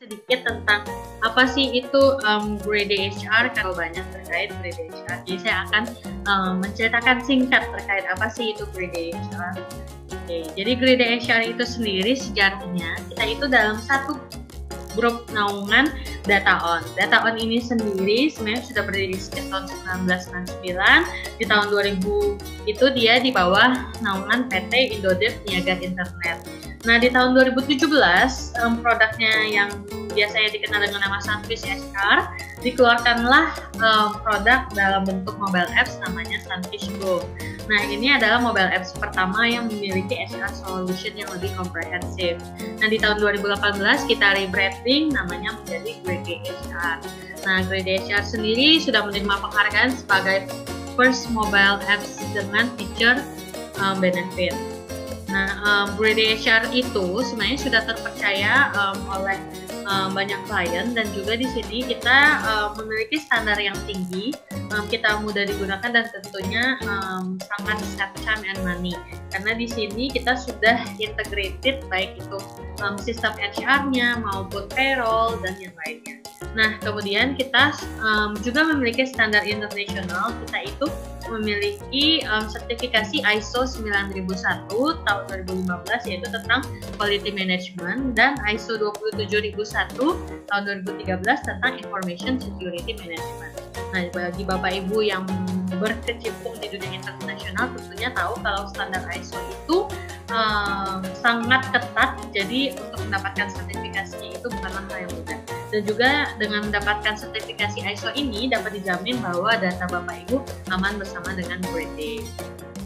sedikit tentang apa sih itu grade HR, kalau banyak terkait grade HR. Jadi saya akan menceritakan singkat terkait apa sih itu grade HR. Oke, jadi grade HR itu sendiri sejarahnya kita itu dalam satu grup naungan DataOn. DataOn ini sendiri sebenarnya sudah berdiri sejak tahun 1999. Di tahun 2000 itu dia di bawah naungan PT Indodev Niaga Internet. Nah, di tahun 2017 produknya yang biasanya dikenal dengan nama Sunfish HR dikeluarkanlah produk dalam bentuk mobile apps namanya Sunfish Go. Nah, ini adalah mobile apps pertama yang memiliki HR solution yang lebih komprehensif. Nah, di tahun 2018 kita rebranding namanya menjadi Grade HR. Nah, Grade HR sendiri sudah menerima penghargaan sebagai first mobile apps dengan feature benefit. Nah, Grade HR itu sebenarnya sudah terpercaya oleh banyak klien, dan juga di sini kita memiliki standar yang tinggi, kita mudah digunakan dan tentunya sangat save time and money, karena di sini kita sudah integrated baik itu sistem HR-nya maupun payroll dan yang lainnya. Nah, kemudian kita juga memiliki standar internasional. Kita itu memiliki sertifikasi ISO 9001 tahun 2015 yaitu tentang quality management, dan ISO 27001 tahun 2013 tentang information security management. Nah, bagi Bapak Ibu yang berkecimpung di dunia internasional tentunya tahu kalau standar ISO itu sangat ketat, jadi untuk mendapatkan sertifikasinya itu bukanlah hal yang mudah. Dan juga dengan mendapatkan sertifikasi ISO ini dapat dijamin bahwa data Bapak Ibu aman bersama dengan Grade.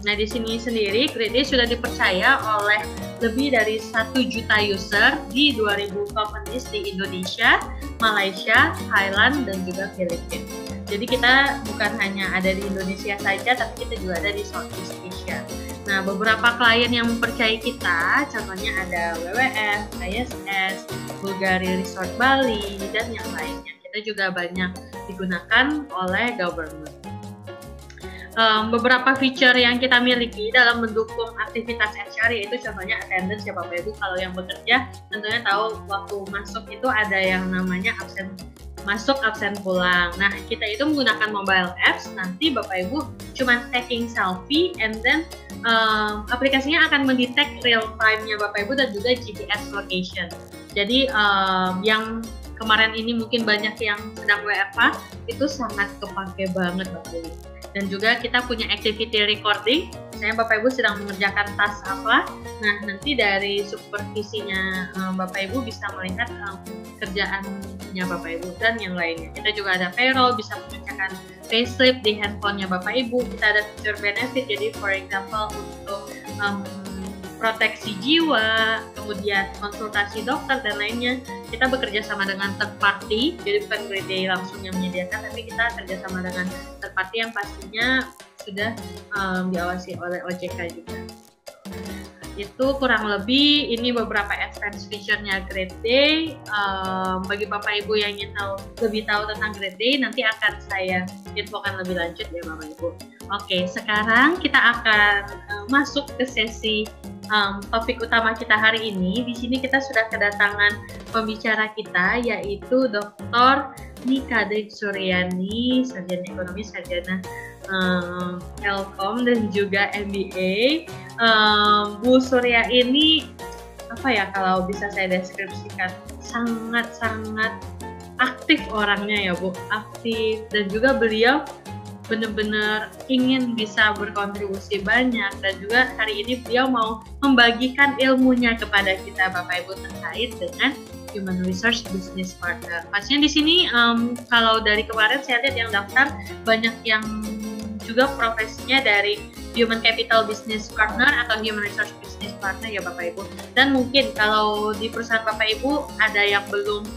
Nah, di sini sendiri Grade sudah dipercaya oleh lebih dari 1 juta user di 2000 companies di Indonesia, Malaysia, Thailand, dan juga Filipina. Jadi kita bukan hanya ada di Indonesia saja, tapi kita juga ada di Southeast Asia. Nah, beberapa klien yang mempercayai kita, contohnya ada WWF, ISS, Bulgari Resort Bali, dan yang lainnya. Kita juga banyak digunakan oleh government. Beberapa feature yang kita miliki dalam mendukung aktivitas HR yaitu contohnya attendance ya Bapak Ibu. Kalau yang bekerja tentunya tahu waktu masuk itu ada yang namanya absen masuk, absen pulang. Nah, kita itu menggunakan mobile apps, nanti Bapak Ibu cuma taking selfie and then aplikasinya akan mendetek real time-nya Bapak Ibu dan juga GPS location. Jadi yang kemarin ini mungkin banyak yang sedang WFH itu sangat kepake banget Bapak Ibu. Dan juga kita punya activity recording, misalnya Bapak Ibu sedang mengerjakan task apa, nah nanti dari supervisinya Bapak Ibu bisa melihat kerjaannya Bapak Ibu dan yang lainnya. Kita juga ada payroll, bisa mengerjakan payslip di handphonenya Bapak Ibu. Kita ada feature benefit, jadi for example untuk proteksi jiwa, kemudian konsultasi dokter dan lainnya. Kita bekerja sama dengan third party, jadi bukan Grade langsung yang menyediakan, tapi kita kerjasama dengan third party yang pastinya sudah diawasi oleh OJK juga. Itu kurang lebih ini beberapa advanced feature-nya Grade. Bagi Bapak Ibu yang ingin lebih tahu tentang Grade, nanti akan saya infokan lebih lanjut ya Bapak Ibu. Oke, sekarang kita akan masuk ke sesi topik utama kita hari ini. Di sini kita sudah kedatangan pembicara kita yaitu Dr. Nika Dwi Suryani, sarjana ekonomi, sarjana Telkom dan juga MBA. Bu Surya ini apa ya kalau bisa saya deskripsikan, sangat-sangat aktif orangnya ya Bu, aktif, dan juga beliau benar-benar ingin bisa berkontribusi banyak, dan juga hari ini beliau mau membagikan ilmunya kepada kita Bapak Ibu terkait dengan Human Resource Business Partner. Pastinya di sini kalau dari kemarin saya lihat yang daftar banyak yang juga profesinya dari Human Capital Business Partner atau Human Resource Business Partner ya Bapak Ibu. Dan mungkin kalau di perusahaan Bapak Ibu ada yang belum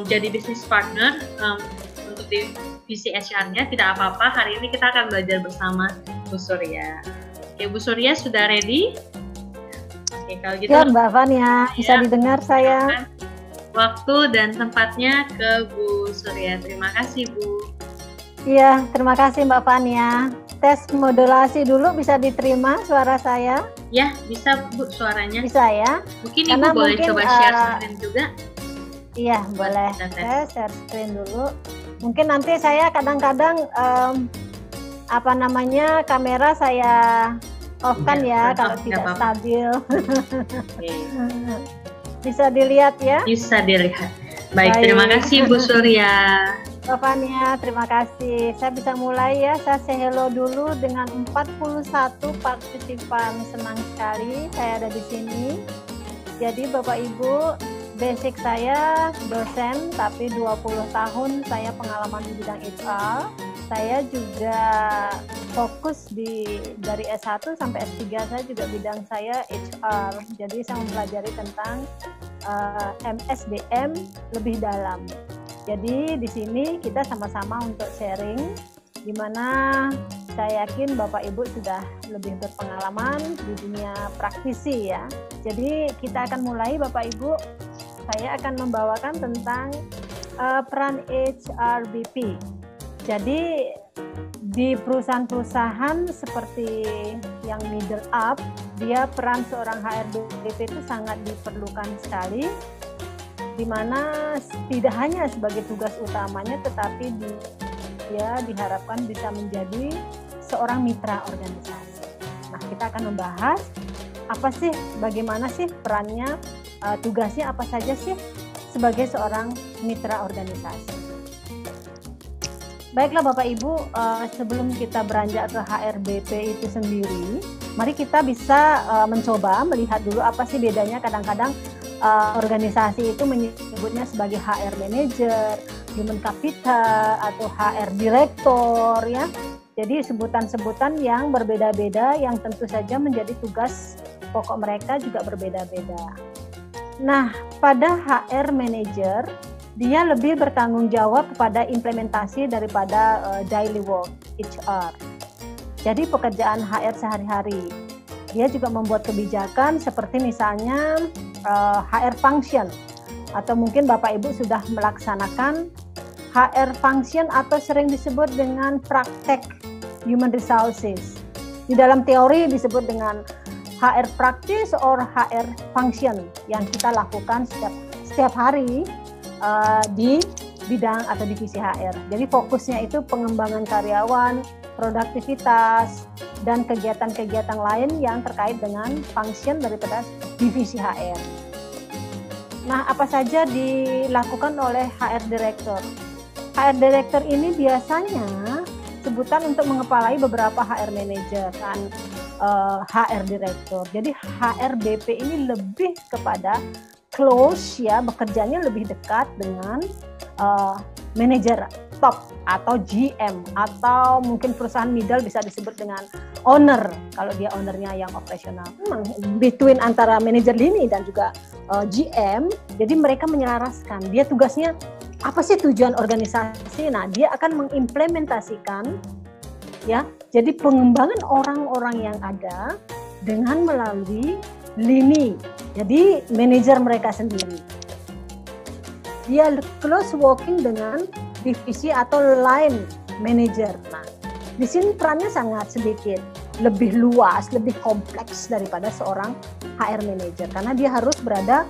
jadi business partner untuk di visi HR-nya, tidak apa-apa. Hari ini kita akan belajar bersama Bu Surya. Oke, Bu Surya sudah ready? Oke, kalau gitu. Ya, Mbak Fania, bisa didengar saya. Waktu dan tempatnya ke Bu Surya. Terima kasih, Bu. Iya, terima kasih Mbak Fania. Tes modulasi dulu, bisa diterima suara saya? Ya, bisa Bu suaranya. Bisa ya? Mungkin Ibu boleh coba share screen juga. Iya, boleh. Saya share screen dulu. Mungkin nanti saya kadang-kadang kamera saya off kan ya kalau tidak stabil. Bisa dilihat ya? Bisa dilihat. Baik, terima kasih Bu Surya. Mbak Fania, terima kasih. Saya bisa mulai ya. Saya say hello dulu dengan 41 partisipan. Senang sekali saya ada di sini. Jadi Bapak Ibu, basic saya dosen, tapi 20 tahun saya pengalaman di bidang HR. Saya juga fokus dari S1 sampai S3 saya juga bidang saya HR. Jadi saya mempelajari tentang MSDM lebih dalam. Jadi di sini kita sama-sama untuk sharing, di mana saya yakin Bapak Ibu sudah lebih berpengalaman di dunia praktisi ya. Jadi kita akan mulai Bapak Ibu. Saya akan membawakan tentang peran HRBP. Jadi di perusahaan-perusahaan seperti yang middle up, dia peran seorang HRBP itu sangat diperlukan sekali, di mana tidak hanya sebagai tugas utamanya, tetapi dia diharapkan bisa menjadi seorang mitra organisasi. Nah, kita akan membahas bagaimana sih perannya, tugasnya apa saja sih sebagai seorang mitra organisasi. Baiklah Bapak Ibu, sebelum kita beranjak ke HRBP itu sendiri, mari kita bisa mencoba melihat dulu apa sih bedanya. Kadang-kadang organisasi itu menyebutnya sebagai HR Manager, Human Capital, atau HR Director ya. Jadi sebutan-sebutan yang berbeda-beda yang tentu saja menjadi tugas pokok mereka juga berbeda-beda. Nah, pada HR Manager, dia lebih bertanggung jawab kepada implementasi daripada daily work HR. Jadi pekerjaan HR sehari-hari. Dia juga membuat kebijakan seperti misalnya HR function, atau mungkin Bapak Ibu sudah melaksanakan HR function atau sering disebut dengan praktek human resources. Di dalam teori disebut dengan HR practice or HR function yang kita lakukan setiap hari di bidang atau divisi HR. Jadi fokusnya itu pengembangan karyawan, produktivitas, dan kegiatan-kegiatan lain yang terkait dengan function daripada divisi HR. Nah, apa saja dilakukan oleh HR Director? HR Director ini biasanya sebutan untuk mengepalai beberapa HR Manager dan HR Director. Jadi HRBP ini lebih kepada close ya, bekerjanya lebih dekat dengan manajer top atau GM, atau mungkin perusahaan middle bisa disebut dengan owner kalau dia ownernya yang operasional. Between antara manajer lini dan juga GM, jadi mereka menyelaraskan. Dia tugasnya apa sih tujuan organisasi? Nah, dia akan mengimplementasikan ya. Jadi pengembangan orang-orang yang ada dengan melalui lini. Jadi manajer mereka sendiri. Dia close working dengan divisi atau line manager. Nah, di sini perannya sangat sedikit, lebih luas, lebih kompleks daripada seorang HR manager karena dia harus berada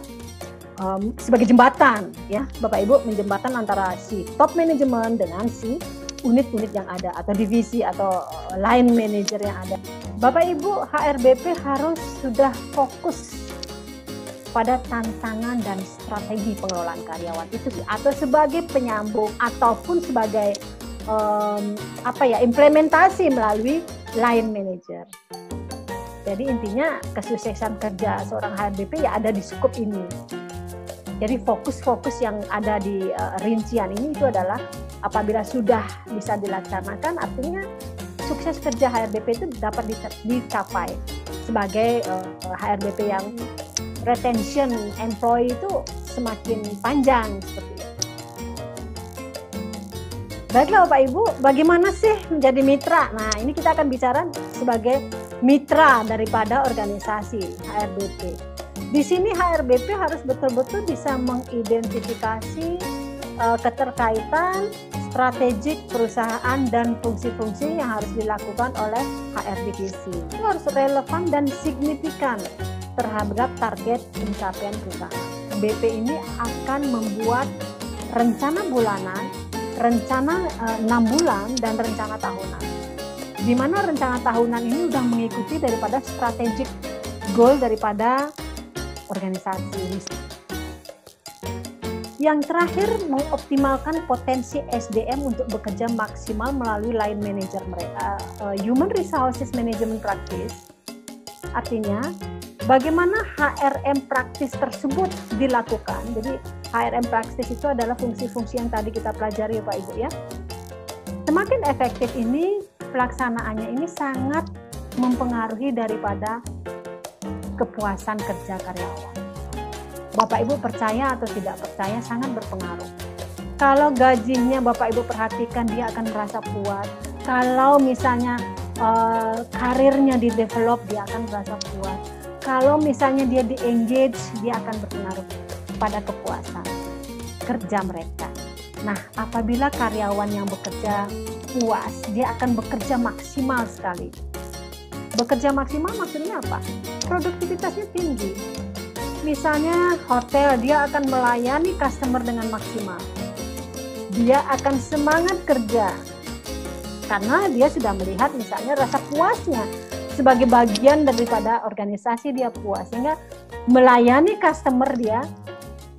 sebagai jembatan, ya, Bapak Ibu, menjembatan antara si top manajemen dengan si unit-unit yang ada atau divisi atau line manager yang ada. Bapak Ibu, HRBP harus sudah fokus pada tantangan dan strategi pengelolaan karyawan itu, atau sebagai penyambung ataupun sebagai implementasi melalui line manager. Jadi intinya kesuksesan kerja seorang HRBP ya ada di skup ini. Jadi fokus-fokus yang ada di rincian ini itu adalah apabila sudah bisa dilaksanakan, artinya sukses kerja HRBP itu dapat dicapai sebagai HRBP yang retention employee itu semakin panjang seperti itu. Baiklah Bapak Ibu, bagaimana sih menjadi mitra? Nah, ini kita akan bicara sebagai mitra daripada organisasi HRBP. Di sini HRBP harus betul-betul bisa mengidentifikasi keterkaitan strategik perusahaan dan fungsi-fungsi yang harus dilakukan oleh HR divisi. Itu harus relevan dan signifikan terhadap target pencapaian perusahaan. HRBP ini akan membuat rencana bulanan, rencana 6 bulan, dan rencana tahunan. Di mana rencana tahunan ini sudah mengikuti daripada strategic goal daripada organisasi. Yang terakhir, mengoptimalkan potensi SDM untuk bekerja maksimal melalui line manager mereka, Human Resources Management Practice. Artinya, bagaimana HRM practice tersebut dilakukan. Jadi, HRM practice itu adalah fungsi-fungsi yang tadi kita pelajari ya Pak Ibu ya. Semakin efektif ini, pelaksanaannya ini sangat mempengaruhi daripada kepuasan kerja karyawan. Bapak Ibu percaya atau tidak percaya sangat berpengaruh. Kalau gajinya Bapak Ibu perhatikan, dia akan merasa puas. Kalau misalnya karirnya di develop, dia akan merasa puas. Kalau misalnya dia di engage, dia akan berpengaruh pada kepuasan kerja mereka. Nah, apabila karyawan yang bekerja puas, dia akan bekerja maksimal sekali. Bekerja maksimal maksudnya apa? Produktivitasnya tinggi. Misalnya hotel, dia akan melayani customer dengan maksimal. Dia akan semangat kerja karena dia sudah melihat misalnya rasa puasnya sebagai bagian daripada organisasi, dia puas sehingga melayani customer dia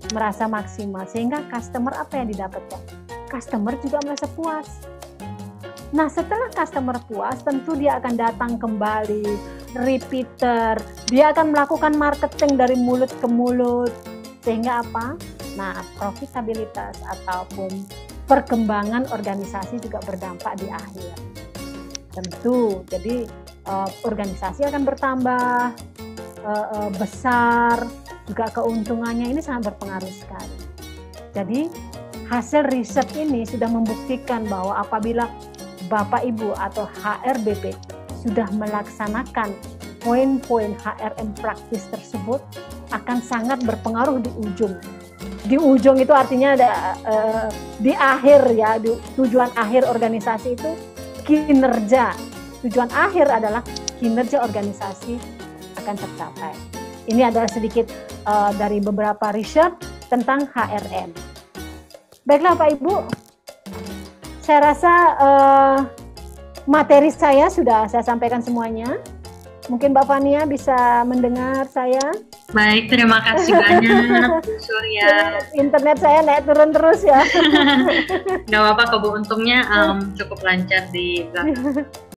merasa maksimal, sehingga customer apa yang didapatkan? Customer juga merasa puas. Nah, setelah customer puas, tentu dia akan datang kembali, repeater, dia akan melakukan marketing dari mulut ke mulut, sehingga apa? Nah, profitabilitas ataupun perkembangan organisasi juga berdampak di akhir. Tentu, jadi organisasi akan bertambah besar, juga keuntungannya ini sangat berpengaruh sekali. Jadi, hasil riset ini sudah membuktikan bahwa apabila Bapak Ibu atau HRBP sudah melaksanakan poin-poin HRM praktis tersebut, akan sangat berpengaruh di ujung. Di ujung itu artinya ada di akhir ya, tujuan akhir organisasi itu kinerja. Tujuan akhir adalah kinerja organisasi akan tercapai. Ini adalah sedikit dari beberapa riset tentang HRM. Baiklah Pak Ibu, saya rasa materi saya sudah saya sampaikan semuanya. Mungkin Mbak Fania bisa mendengar saya. Baik, terima kasih banyak Bu Surya. Internet saya naik turun terus ya. Nggak apa-apa, Bu. Untungnya cukup lancar di belakang.